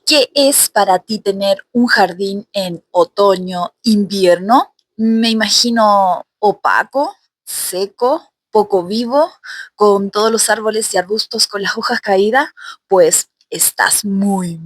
¿Qué es para ti tener un jardín en otoño, invierno? Me imagino opaco, seco, poco vivo, con todos los árboles y arbustos con las hojas caídas. Pues estás muy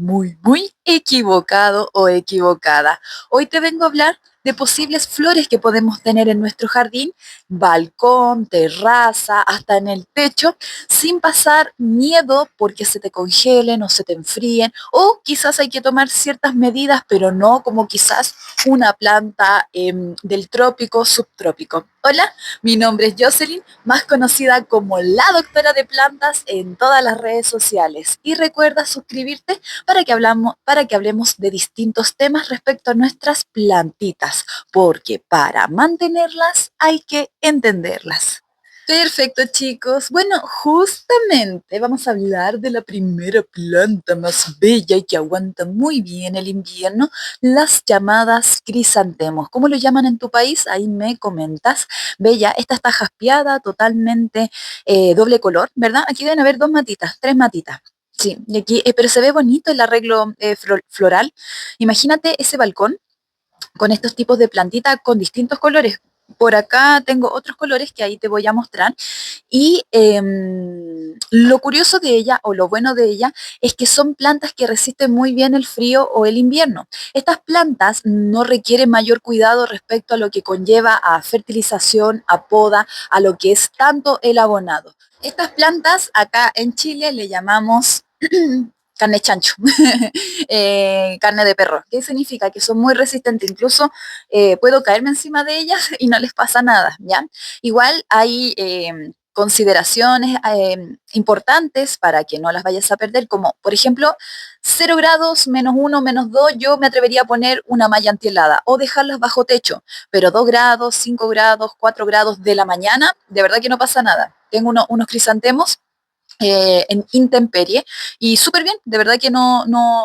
equivocado o equivocada. Hoy te vengo a hablar de posibles flores que podemos tener en nuestro jardín, balcón, terraza, hasta en el techo, sin pasar miedo porque se te congelen o se te enfríen, o quizás hay que tomar ciertas medidas, pero no como quizás una planta del trópico, subtrópico. Hola, mi nombre es Jocelyn, más conocida como la doctora de plantas en todas las redes sociales. Y recuerda suscribirte para que hablemos de distintos temas respecto a nuestras plantitas, porque para mantenerlas hay que entenderlas. Perfecto, chicos. Bueno, justamente vamos a hablar de la primera planta más bella y que aguanta muy bien el invierno, las llamadas crisantemos. ¿Cómo lo llaman en tu país? Ahí me comentas. Bella, esta está jaspeada, totalmente doble color, ¿verdad? Aquí deben haber dos matitas, tres matitas. Sí, y aquí, pero se ve bonito el arreglo floral. Imagínate ese balcón con estos tipos de plantita con distintos colores. Por acá tengo otros colores que ahí te voy a mostrar. Y lo curioso de ella o lo bueno de ella es que son plantas que resisten muy bien el frío o el invierno. Estas plantas no requieren mayor cuidado respecto a lo que conlleva a fertilización, a poda, a lo que es tanto el abonado. Estas plantas acá en Chile le llamamos carne chancho, carne de perro. ¿Qué significa? Que son muy resistentes, incluso puedo caerme encima de ellas y no les pasa nada, ¿ya? Igual hay consideraciones importantes para que no las vayas a perder, como por ejemplo 0 grados, -1, -2, yo me atrevería a poner una malla antihelada o dejarlas bajo techo, pero 2 grados, 5 grados, 4 grados de la mañana, de verdad que no pasa nada. Tengo unos crisantemos en intemperie y súper bien, de verdad que no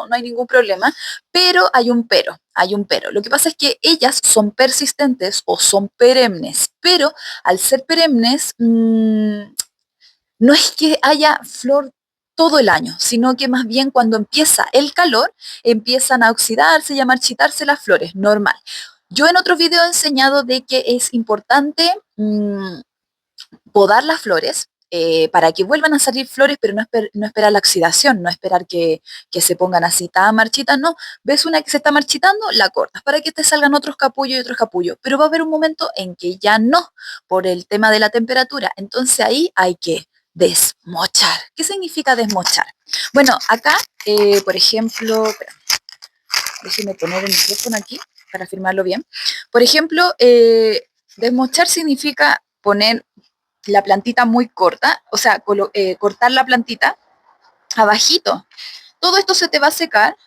hay ningún problema, pero hay un pero. Lo que pasa es que ellas son persistentes o son perennes, pero al ser perennes, no es que haya flor todo el año, sino que más bien cuando empieza el calor, empiezan a oxidarse y a marchitarse las flores, normal. Yo en otros videos he enseñado de que es importante podar las flores para que vuelvan a salir flores, pero no esperar la oxidación, no esperar que se pongan así tan marchitas, no. Ves una que se está marchitando, la cortas para que te salgan otros capullos y otros capullos, pero va a haber un momento en que ya no, por el tema de la temperatura. Entonces ahí hay que desmochar. ¿Qué significa desmochar? Bueno, acá, por ejemplo, espera, déjeme poner el micrófono aquí para firmarlo bien. Por ejemplo, desmochar significa poner la plantita muy corta, o sea, cortar la plantita abajito. Todo esto se te va a secar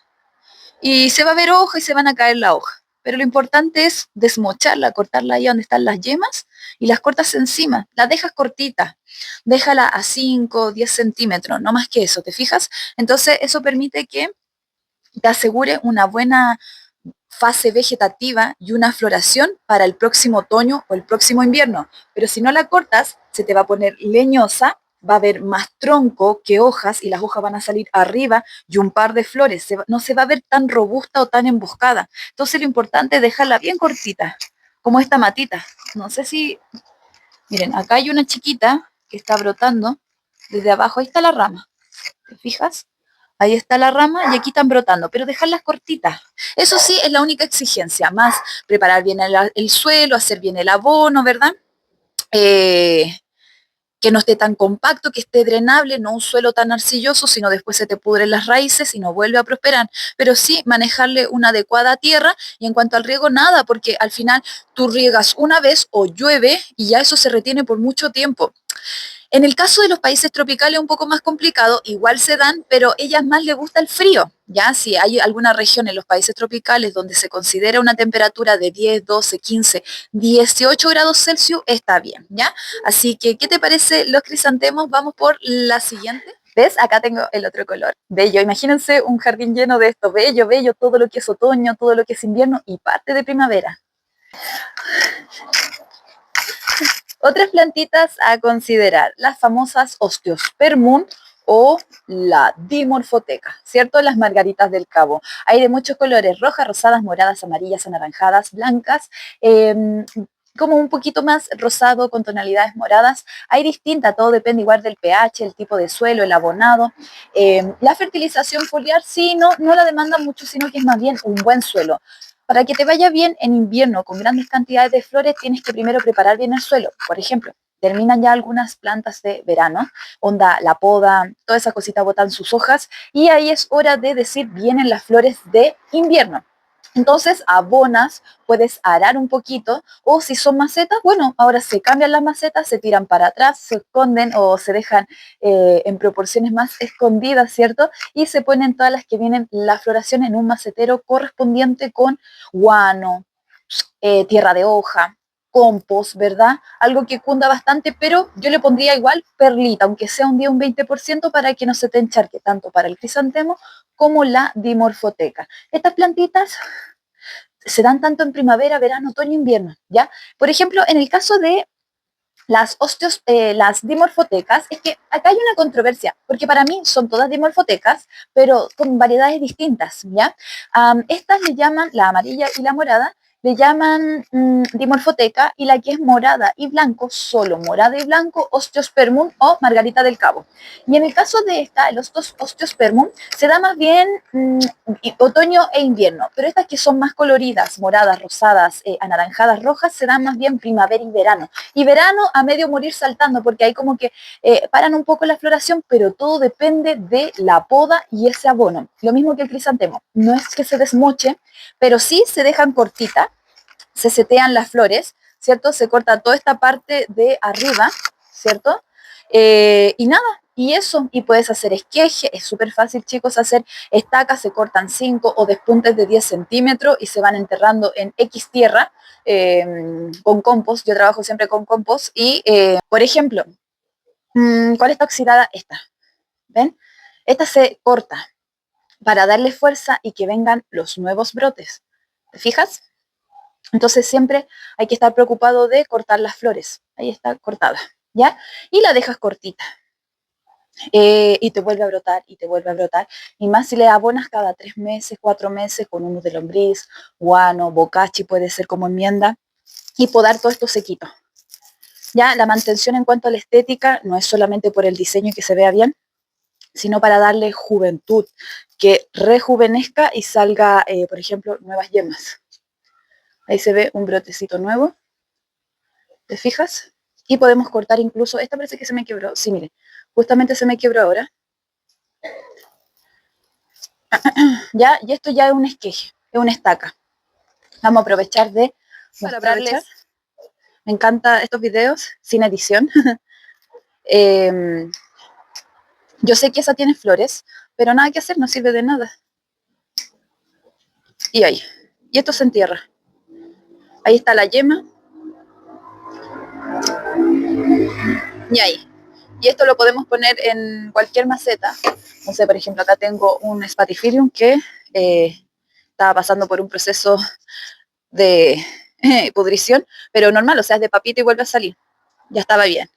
y se va a ver hoja y se van a caer la hoja. Pero lo importante es desmocharla, cortarla ahí donde están las yemas y las cortas encima. Las dejas cortita, déjala a 5, 10 centímetros, no más que eso, ¿te fijas? Entonces eso permite que te asegure una buena fase vegetativa y una floración para el próximo otoño o el próximo invierno. Pero si no la cortas, se te va a poner leñosa, va a haber más tronco que hojas y las hojas van a salir arriba y un par de flores. No se va a ver tan robusta o tan emboscada. Entonces lo importante es dejarla bien cortita, como esta matita. No sé si, miren, acá hay una chiquita que está brotando desde abajo. Ahí está la rama. ¿Te fijas? Ahí está la rama y aquí están brotando, pero dejarlas cortitas. Eso sí es la única exigencia, más preparar bien el suelo, hacer bien el abono, ¿verdad? Eh, que no esté tan compacto, que esté drenable, no un suelo tan arcilloso, sino después se te pudren las raíces y no vuelve a prosperar. Pero sí manejarle una adecuada tierra y en cuanto al riego, nada, porque al final tú riegas una vez o llueve y ya eso se retiene por mucho tiempo. En el caso de los países tropicales es un poco más complicado, igual se dan, pero a ellas más les gusta el frío, ¿ya? Si hay alguna región en los países tropicales donde se considera una temperatura de 10, 12, 15, 18 grados Celsius, está bien, ¿ya? Así que, ¿qué te parece los crisantemos? Vamos por la siguiente. ¿Ves? Acá tengo el otro color. Bello. Imagínense un jardín lleno de esto. Bello, bello, todo lo que es otoño, todo lo que es invierno y parte de primavera. Otras plantitas a considerar, las famosas Osteospermum o la dimorfoteca, ¿cierto? Las margaritas del Cabo. Hay de muchos colores, rojas, rosadas, moradas, amarillas, anaranjadas, blancas, como un poquito más rosado con tonalidades moradas. Hay distintas, todo depende igual del pH, el tipo de suelo, el abonado. La fertilización foliar sí, no la demanda mucho, sino que es más bien un buen suelo. Para que te vaya bien en invierno con grandes cantidades de flores, tienes que primero preparar bien el suelo. Por ejemplo, terminan ya algunas plantas de verano, onda la poda, toda esa cosita botan sus hojas y ahí es hora de decir vienen las flores de invierno. Entonces abonas, puedes arar un poquito o si son macetas, bueno, ahora se cambian las macetas, se tiran para atrás, se esconden o se dejan en proporciones más escondidas, ¿cierto? Y se ponen todas las que vienen la floración en un macetero correspondiente con guano, tierra de hoja, compost, ¿verdad? Algo que cunda bastante, pero yo le pondría igual perlita, aunque sea un día un 20% para que no se te encharque tanto para el crisantemo como la dimorfoteca. Estas plantitas se dan tanto en primavera, verano, otoño, invierno, ¿ya? Por ejemplo, en el caso de las dimorfotecas, es que acá hay una controversia, porque para mí son todas dimorfotecas, pero con variedades distintas, ¿ya? Estas le llaman, la amarilla y la morada, le llaman dimorfoteca, y la que es morada y blanco, solo morada y blanco, osteospermum o margarita del Cabo. Y en el caso de esta, el osteospermum, se da más bien otoño e invierno, pero estas que son más coloridas, moradas, rosadas, anaranjadas, rojas, se dan más bien primavera y verano. Y verano a medio morir saltando, porque ahí como que paran un poco la floración, pero todo depende de la poda y ese abono. Lo mismo que el crisantemo, no es que se desmoche, pero sí se dejan cortitas, se setean las flores, ¿cierto? Se corta toda esta parte de arriba, ¿cierto? Y nada, y eso, y puedes hacer esqueje, es súper fácil, chicos, hacer estacas, se cortan 5 o despuntes de 10 centímetros y se van enterrando en X tierra con compost. Yo trabajo siempre con compost y, por ejemplo, ¿cuál está oxidada? Esta, ¿ven? Esta se corta para darle fuerza y que vengan los nuevos brotes. ¿Te fijas? Entonces siempre hay que estar preocupado de cortar las flores. Ahí está cortada, ¿ya? Y la dejas cortita. Y te vuelve a brotar y te vuelve a brotar. Y más si le abonas cada 3 meses, 4 meses con humus de lombriz, guano, bocachi puede ser como enmienda. Y podar todo esto sequito. Ya la mantención en cuanto a la estética no es solamente por el diseño y que se vea bien, sino para darle juventud, que rejuvenezca y salga, por ejemplo, nuevas yemas. Ahí se ve un brotecito nuevo. ¿Te fijas? Y podemos cortar incluso, esta parece que se me quebró, sí, mire, justamente se me quebró ahora, ya, y esto ya es un esqueje, es una estaca. Vamos a aprovechar de mostrarles, me encantan estos videos sin edición. Yo sé que esa tiene flores, pero nada que hacer, no sirve de nada. Y ahí, y esto se entierra. Ahí está la yema, y ahí. Y esto lo podemos poner en cualquier maceta. No sé, por ejemplo, acá tengo un Spatifilium que estaba pasando por un proceso de pudrición, pero normal, o sea, es de papita y vuelve a salir. Ya estaba bien.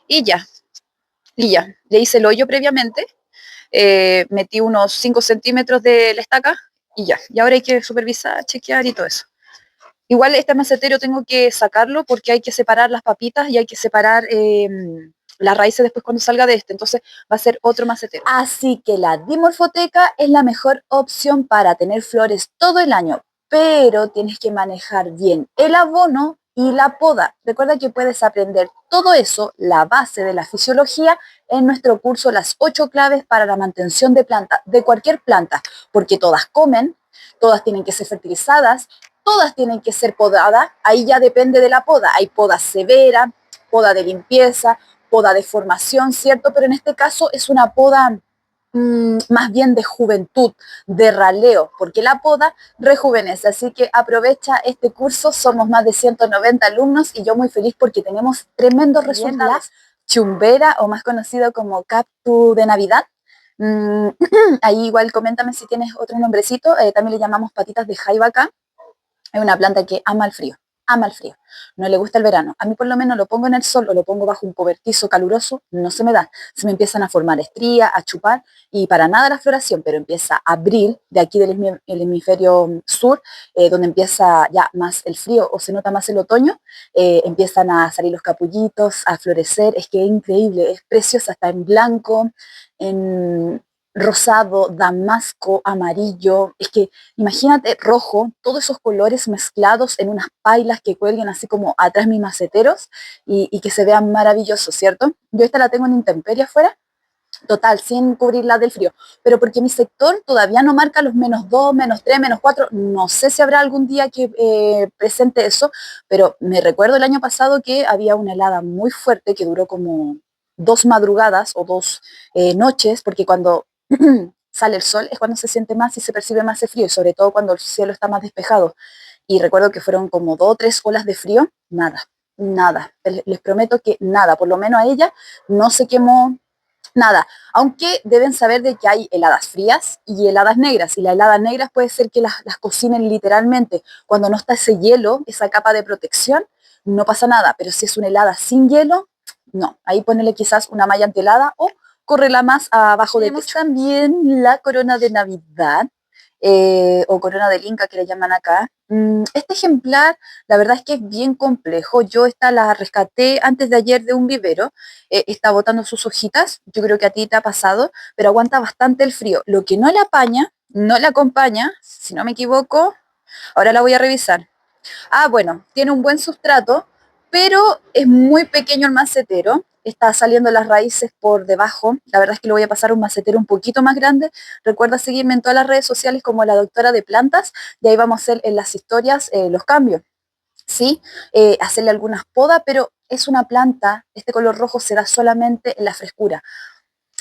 Y ya, y ya. Le hice el hoyo previamente, metí unos 5 centímetros de la estaca y ya. Y ahora hay que supervisar, chequear y todo eso. Igual este macetero tengo que sacarlo porque hay que separar las papitas y hay que separar las raíces después cuando salga de este. Entonces va a ser otro macetero. Así que la dimorfoteca es la mejor opción para tener flores todo el año, pero tienes que manejar bien el abono y la poda. Recuerda que puedes aprender todo eso, la base de la fisiología, en nuestro curso Las 8 claves para la mantención de planta, de cualquier planta, porque todas comen, todas tienen que ser fertilizadas, todas tienen que ser podadas, ahí ya depende de la poda. Hay poda severa, poda de limpieza, poda de formación, ¿cierto? Pero en este caso es una poda más bien de juventud, de raleo, porque la poda rejuvenece. Así que aprovecha este curso, somos más de 190 alumnos y yo muy feliz porque tenemos tremendos resultados. La chumbera, o más conocido como cactus de Navidad. Ahí igual coméntame si tienes otro nombrecito, también le llamamos patitas de jaiba acá. Es una planta que ama el frío. ama el frío, no le gusta el verano. A mí por lo menos lo pongo en el sol o lo pongo bajo un cobertizo caluroso, no se me da. Se me empiezan a formar estrías, a chupar y para nada la floración, pero empieza abril, de aquí del hemisferio sur, donde empieza ya más el frío o se nota más el otoño, empiezan a salir los capullitos, a florecer. Es que es increíble, es preciosa, está en blanco, en rosado, damasco, amarillo. Es que imagínate rojo, todos esos colores mezclados en unas pailas que cuelguen así como atrás mis maceteros y que se vean maravillosos, ¿cierto? Yo esta la tengo en intemperie afuera, total, sin cubrirla del frío, pero porque mi sector todavía no marca los -2, -3, -4, no sé si habrá algún día que presente eso, pero me recuerdo el año pasado que había una helada muy fuerte que duró como 2 madrugadas o 2 noches, porque cuando sale el sol es cuando se siente más y se percibe más el frío, y sobre todo cuando el cielo está más despejado. Y recuerdo que fueron como 2 o 3 olas de frío, nada, nada, les prometo que nada, por lo menos a ella no se quemó nada, aunque deben saber de que hay heladas frías y heladas negras, y las heladas negras puede ser que las cocinen literalmente. Cuando no está ese hielo, esa capa de protección, no pasa nada, pero si es una helada sin hielo, no, ahí ponele quizás una malla antihelada o córrela más abajo de techo. También la corona de Navidad, o corona del Inca que le llaman acá. Este ejemplar, la verdad es que es bien complejo. Yo esta la rescaté antes de ayer de un vivero, está botando sus hojitas, yo creo que a ti te ha pasado, pero aguanta bastante el frío. Lo que no le apaña, no le acompaña, si no me equivoco, ahora la voy a revisar. Ah, bueno, tiene un buen sustrato, pero es muy pequeño el macetero. Está saliendo las raíces por debajo. La verdad es que le voy a pasar un macetero un poquito más grande. Recuerda seguirme en todas las redes sociales como la doctora de plantas, y ahí vamos a hacer en las historias los cambios. ¿Sí? Hacerle algunas podas, pero es una planta, este color rojo se da solamente en la frescura.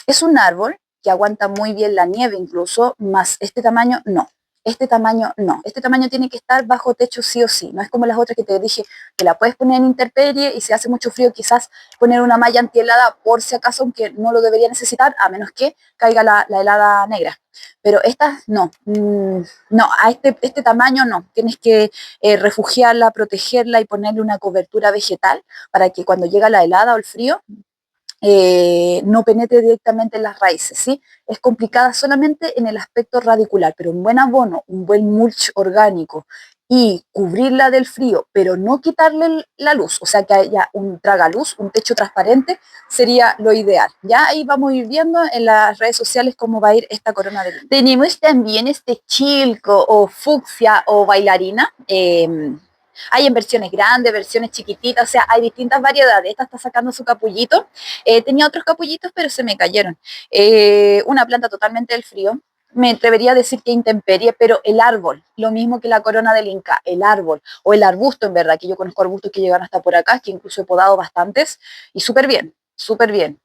Es un árbol que aguanta muy bien la nieve incluso, más este tamaño no. Este tamaño no. Este tamaño tiene que estar bajo techo sí o sí. No es como las otras que te dije que la puedes poner en intemperie y si hace mucho frío quizás poner una malla antihelada por si acaso, aunque no lo debería necesitar a menos que caiga la helada negra. Pero estas no. No, a este tamaño no. Tienes que refugiarla, protegerla y ponerle una cobertura vegetal para que cuando llega la helada o el frío no penetre directamente en las raíces, ¿sí? Es complicada solamente en el aspecto radicular, pero un buen abono, un buen mulch orgánico y cubrirla del frío, pero no quitarle la luz, o sea que haya un tragaluz, un techo transparente, sería lo ideal. Ya ahí vamos a ir viendo en las redes sociales cómo va a ir esta corona de luna. Tenemos también este chilco o fucsia o bailarina. Hay en versiones grandes, versiones chiquititas, o sea, hay distintas variedades. Esta está sacando su capullito. Tenía otros capullitos, pero se me cayeron. Una planta totalmente del frío. Me atrevería a decir que intemperie, pero el árbol, lo mismo que la corona del Inca, el árbol, o el arbusto en verdad, que yo conozco arbustos que llegan hasta por acá, que incluso he podado bastantes, y súper bien, súper bien.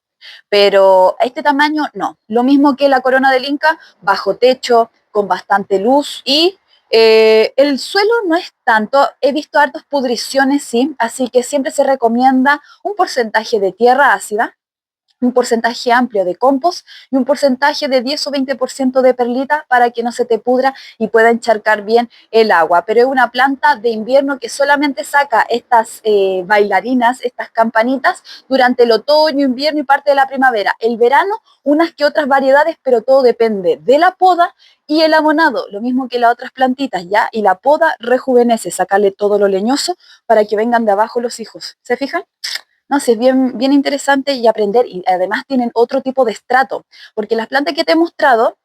Pero a este tamaño no. Lo mismo que la corona del Inca, bajo techo, con bastante luz y el suelo no es tanto, he visto hartas pudriciones, sí, así que siempre se recomienda un porcentaje de tierra ácida, un porcentaje amplio de compost y un porcentaje de 10 o 20% de perlita para que no se te pudra y pueda encharcar bien el agua. Pero es una planta de invierno que solamente saca estas bailarinas, estas campanitas, durante el otoño, invierno y parte de la primavera. El verano, unas que otras variedades, pero todo depende de la poda y el abonado, lo mismo que las otras plantitas, ¿ya? Y la poda rejuvenece, sacarle todo lo leñoso para que vengan de abajo los hijos. ¿Se fijan? No, sí, es bien, bien interesante y aprender, y además tienen otro tipo de estrato, porque las plantas que te he mostrado,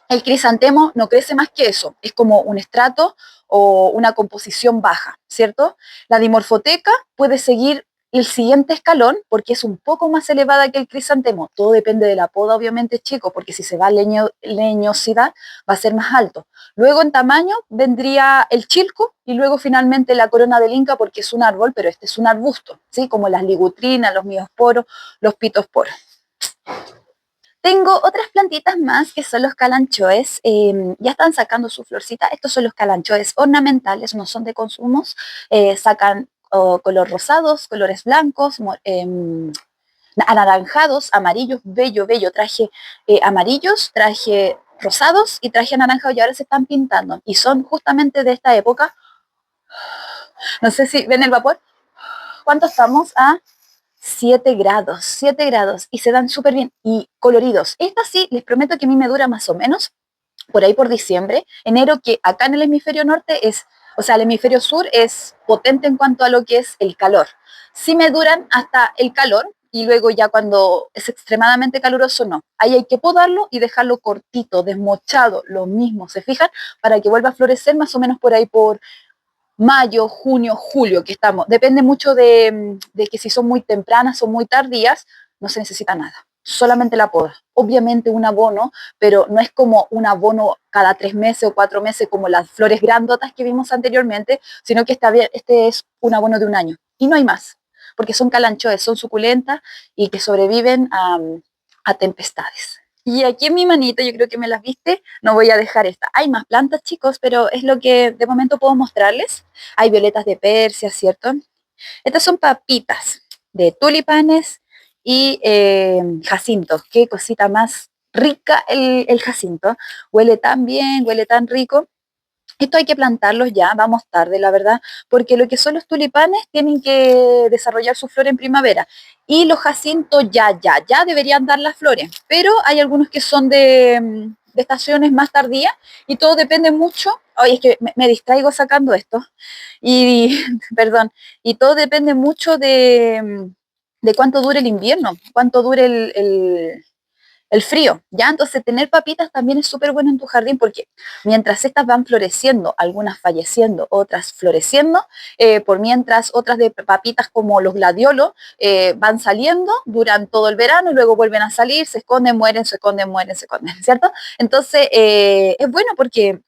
el crisantemo no crece más que eso, es como un estrato o una composición baja, ¿cierto? La dimorfoteca puede seguir el siguiente escalón porque es un poco más elevada que el crisantemo. Todo depende de la poda, obviamente, chicos, porque si se va a leñosidad va a ser más alto. Luego en tamaño vendría el chilco y luego finalmente la corona del Inca porque es un árbol, pero este es un arbusto, ¿sí? Como las ligutrinas, los miosporos, los pitosporos. Tengo otras plantitas más que son los calanchoes, ya están sacando su florcita. Estos son los calanchoes ornamentales, no son de consumos, sacan color rosados, colores blancos, anaranjados, amarillos, bello, bello. Traje amarillos, traje rosados y traje anaranjados y ahora se están pintando. Y son justamente de esta época. No sé si ven el vapor. ¿Cuánto estamos? A 7 grados, 7 grados. Y se dan súper bien y coloridos. Esta sí, les prometo que a mí me dura más o menos por ahí por diciembre, enero, que acá en el hemisferio norte es, o sea, el hemisferio sur es potente en cuanto a lo que es el calor. Sí me duran hasta el calor y luego ya cuando es extremadamente caluroso, no. Ahí hay que podarlo y dejarlo cortito, desmochado, lo mismo, ¿se fijan? Para que vuelva a florecer más o menos por ahí por mayo, junio, julio, que estamos. Depende mucho de que si son muy tempranas o muy tardías, no se necesita nada. Solamente la poda. Obviamente un abono, pero no es como un abono cada 3 meses o 4 meses como las flores grandotas que vimos anteriormente, sino que este es un abono de un año. Y no hay más, porque son calanchoes, son suculentas y que sobreviven a tempestades. Y aquí en mi manito, yo creo que me las viste, no voy a dejar esta. Hay más plantas, chicos, pero es lo que de momento puedo mostrarles. Hay violetas de Persia, ¿cierto? Estas son papitas de tulipanes y jacintos. Qué cosita más rica el jacinto. Huele tan bien, huele tan rico. Esto hay que plantarlos ya, vamos tarde, la verdad, porque lo que son los tulipanes tienen que desarrollar su flor en primavera y los jacintos ya deberían dar las flores, pero hay algunos que son de estaciones más tardías y todo depende mucho. Oye, es que me distraigo sacando esto y, perdón, y todo depende mucho de cuánto dure el invierno, cuánto dure el frío, ¿ya? Entonces tener papitas también es súper bueno en tu jardín porque mientras estas van floreciendo, algunas falleciendo, otras floreciendo, por mientras otras de papitas como los gladiolos van saliendo, duran todo el verano y luego vuelven a salir, se esconden, mueren, se esconden, mueren, se esconden, ¿cierto? Entonces es bueno porque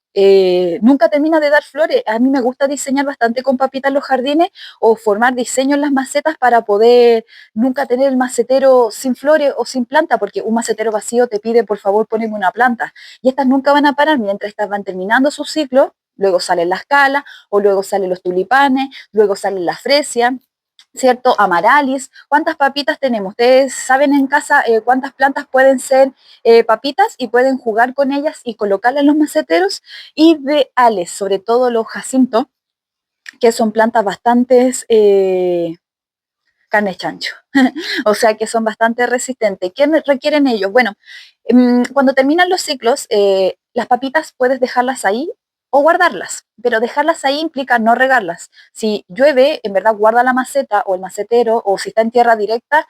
nunca termina de dar flores. A mí me gusta diseñar bastante con papitas en los jardines o formar diseños en las macetas para poder nunca tener el macetero sin flores o sin planta, porque un macetero vacío te pide, por favor, poneme una planta. Y estas nunca van a parar mientras estas van terminando su ciclo, luego salen las calas, o luego salen los tulipanes, luego salen las fresias, ¿cierto? Amaralis. ¿Cuántas papitas tenemos? Ustedes saben en casa cuántas plantas pueden ser papitas y pueden jugar con ellas y colocarlas en los maceteros ideales, sobre todo los jacintos, que son plantas bastante carne chancho. O sea que son bastante resistentes. ¿Qué requieren ellos? Bueno, cuando terminan los ciclos, las papitas puedes dejarlas ahí o guardarlas, pero dejarlas ahí implica no regarlas. Si llueve, en verdad guarda la maceta o el macetero, o si está en tierra directa,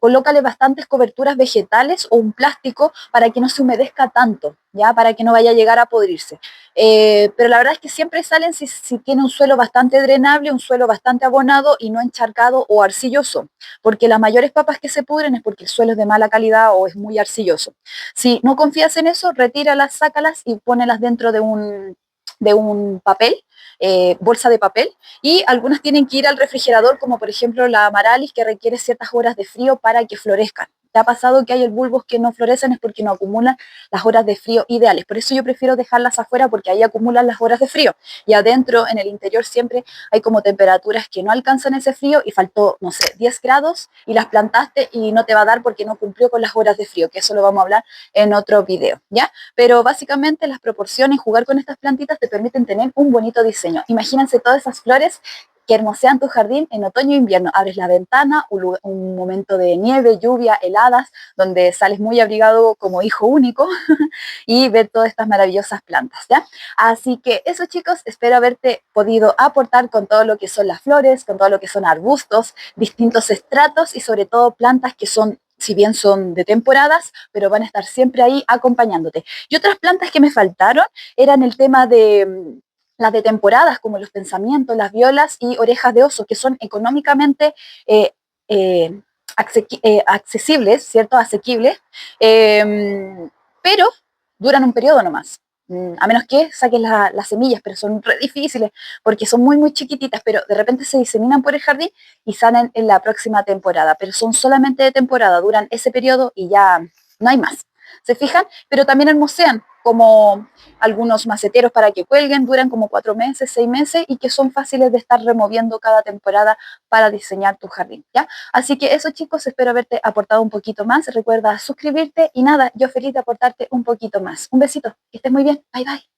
colócale bastantes coberturas vegetales o un plástico para que no se humedezca tanto, ya para que no vaya a llegar a podrirse. Pero la verdad es que siempre salen si tiene un suelo bastante drenable, un suelo bastante abonado y no encharcado o arcilloso, porque las mayores papas que se pudren es porque el suelo es de mala calidad o es muy arcilloso. Si no confías en eso, retíralas, sácalas y pónelas dentro de un papel, bolsa de papel, y algunas tienen que ir al refrigerador, como por ejemplo la amaralis, que requiere ciertas horas de frío para que florezcan. ¿Te ha pasado que hay bulbos que no florecen? Es porque no acumulan las horas de frío ideales. Por eso yo prefiero dejarlas afuera, porque ahí acumulan las horas de frío. Y adentro, en el interior, siempre hay como temperaturas que no alcanzan ese frío y faltó, no sé, 10 grados y las plantaste y no te va a dar porque no cumplió con las horas de frío, que eso lo vamos a hablar en otro video, ¿ya? Pero básicamente las proporciones, jugar con estas plantitas te permiten tener un bonito diseño. Imagínense todas esas flores que hermosean tu jardín en otoño e invierno. Abres la ventana, un momento de nieve, lluvia, heladas, donde sales muy abrigado como hijo único y ver todas estas maravillosas plantas, ¿ya? Así que eso, chicos, espero haberte podido aportar con todo lo que son las flores, con todo lo que son arbustos, distintos estratos y sobre todo plantas que son, si bien son de temporadas, pero van a estar siempre ahí acompañándote. Y otras plantas que me faltaron eran el tema de las de temporadas, como los pensamientos, las violas y orejas de oso, que son económicamente eh, eh, accesibles, ¿cierto? Asequibles, pero duran un periodo nomás. A menos que saques las semillas, pero son re difíciles porque son muy, muy chiquititas, pero de repente se diseminan por el jardín y salen en la próxima temporada, pero son solamente de temporada, duran ese periodo y ya no hay más. ¿Se fijan? Pero también hermosean, como algunos maceteros para que cuelguen, duran como 4 meses, 6 meses y que son fáciles de estar removiendo cada temporada para diseñar tu jardín, ¿ya? Así que eso, chicos, espero haberte aportado un poquito más. Recuerda suscribirte y nada, yo feliz de aportarte un poquito más. Un besito, que estés muy bien. Bye, bye.